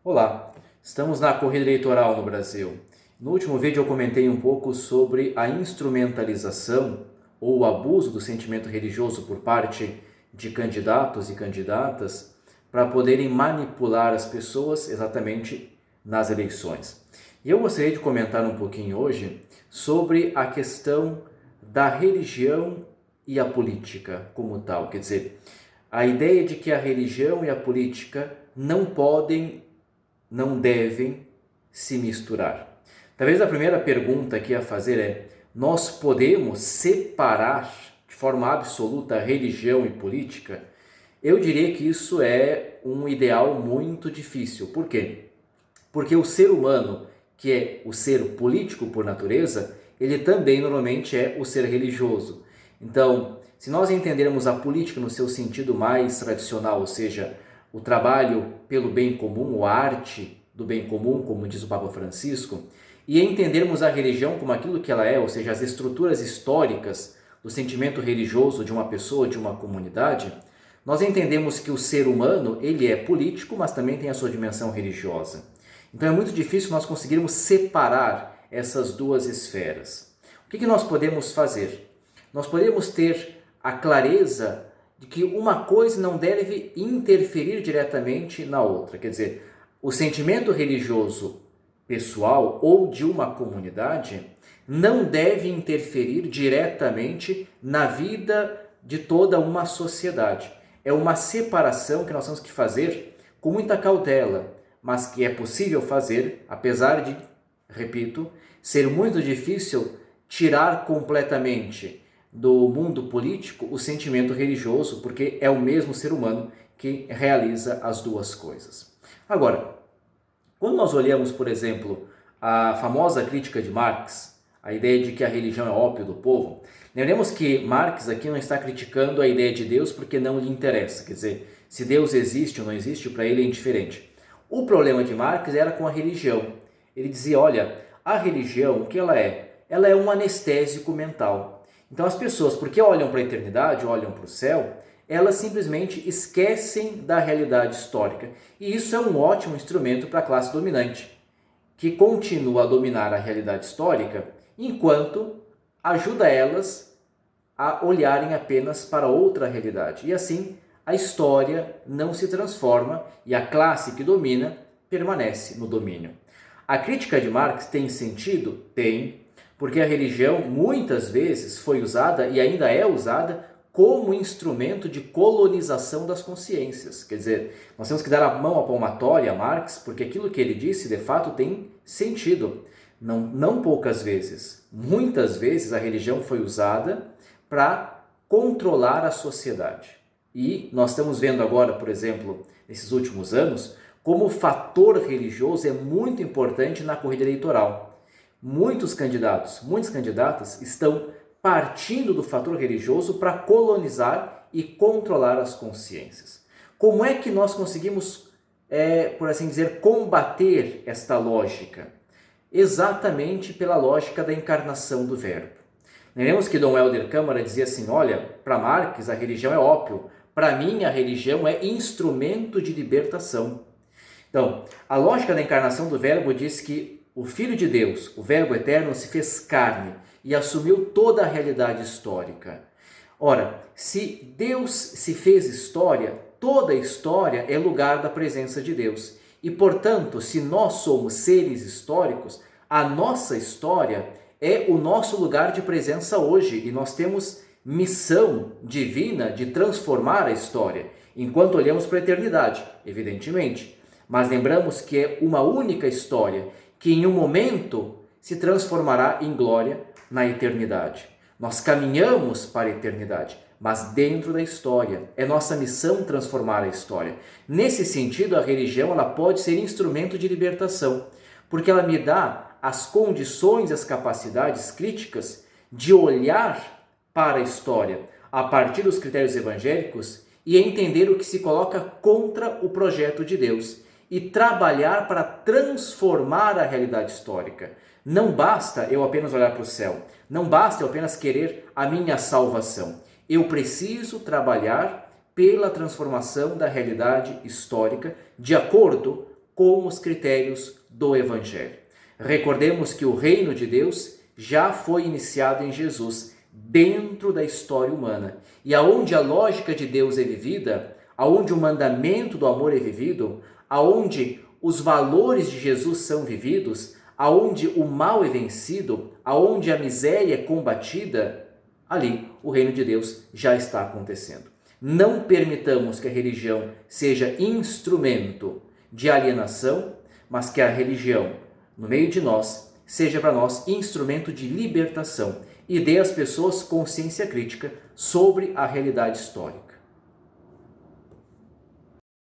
Olá, estamos na corrida eleitoral no Brasil. No último vídeo eu comentei um pouco sobre a instrumentalização ou o abuso do sentimento religioso por parte de candidatos e candidatas para poderem manipular as pessoas exatamente nas eleições. E eu gostaria de comentar um pouquinho hoje sobre a questão da religião e a política como tal. Quer dizer, a ideia de que a religião e a política não devem se misturar. Talvez a primeira pergunta que ia fazer é: nós podemos separar de forma absoluta religião e política? Eu diria que isso é um ideal muito difícil. Por quê? Porque o ser humano, que é o ser político por natureza, ele também normalmente é o ser religioso. Então, se nós entendermos a política no seu sentido mais tradicional, ou seja, o trabalho pelo bem comum, ou a arte do bem comum, como diz o Papa Francisco, e entendermos a religião como aquilo que ela é, ou seja, as estruturas históricas do sentimento religioso de uma pessoa, de uma comunidade, nós entendemos que o ser humano, ele é político, mas também tem a sua dimensão religiosa. Então é muito difícil nós conseguirmos separar essas duas esferas. O que nós podemos fazer? Nós podemos ter a clareza de que uma coisa não deve interferir diretamente na outra. Quer dizer, o sentimento religioso pessoal ou de uma comunidade não deve interferir diretamente na vida de toda uma sociedade. É uma separação que nós temos que fazer com muita cautela, mas que é possível fazer, apesar de, repito, ser muito difícil tirar completamente do mundo político o sentimento religioso, porque é o mesmo ser humano que realiza as duas coisas. Agora, quando nós olhamos, por exemplo, a famosa crítica de Marx, a ideia de que a religião é ópio do povo, lembremos que Marx aqui não está criticando a ideia de Deus porque não lhe interessa, quer dizer, se Deus existe ou não existe, para ele é indiferente. O problema de Marx era com a religião. Ele dizia, olha, a religião, o que ela é? Ela é um anestésico mental. Então as pessoas, porque olham para a eternidade, olham para o céu, elas simplesmente esquecem da realidade histórica. E isso é um ótimo instrumento para a classe dominante, que continua a dominar a realidade histórica, enquanto ajuda elas a olharem apenas para outra realidade. E assim, a história não se transforma e a classe que domina permanece no domínio. A crítica de Marx tem sentido? Tem, porque a religião muitas vezes foi usada e ainda é usada como instrumento de colonização das consciências. Quer dizer, nós temos que dar a mão à palmatória a Marx, porque aquilo que ele disse de fato tem sentido. Não poucas vezes, muitas vezes a religião foi usada para controlar a sociedade. E nós estamos vendo agora, por exemplo, nesses últimos anos, como o fator religioso é muito importante na corrida eleitoral. Muitos candidatos, muitas candidatas estão partindo do fator religioso para colonizar e controlar as consciências. Como é que nós conseguimos, por assim dizer, combater esta lógica? Exatamente pela lógica da encarnação do Verbo. Lembramos que Dom Helder Câmara dizia assim, olha, para Marx a religião é ópio, para mim a religião é instrumento de libertação. Então, a lógica da encarnação do Verbo diz que o Filho de Deus, o Verbo eterno, se fez carne e assumiu toda a realidade histórica. Ora, se Deus se fez história, toda a história é lugar da presença de Deus. E, portanto, se nós somos seres históricos, a nossa história é o nosso lugar de presença hoje e nós temos missão divina de transformar a história, enquanto olhamos para a eternidade, evidentemente. Mas lembramos que é uma única história que em um momento se transformará em glória na eternidade. Nós caminhamos para a eternidade, mas dentro da história. É nossa missão transformar a história. Nesse sentido, a religião ela pode ser instrumento de libertação, porque ela me dá as condições e as capacidades críticas de olhar para a história a partir dos critérios evangélicos e entender o que se coloca contra o projeto de Deus e trabalhar para transformar a realidade histórica. Não basta eu apenas olhar para o céu, não basta eu apenas querer a minha salvação. Eu preciso trabalhar pela transformação da realidade histórica de acordo com os critérios do Evangelho. Recordemos que o reino de Deus já foi iniciado em Jesus, dentro da história humana. E aonde a lógica de Deus é vivida, aonde o mandamento do amor é vivido, aonde os valores de Jesus são vividos, aonde o mal é vencido, aonde a miséria é combatida, ali o reino de Deus já está acontecendo. Não permitamos que a religião seja instrumento de alienação, mas que a religião, no meio de nós, seja para nós instrumento de libertação e dê às pessoas consciência crítica sobre a realidade histórica.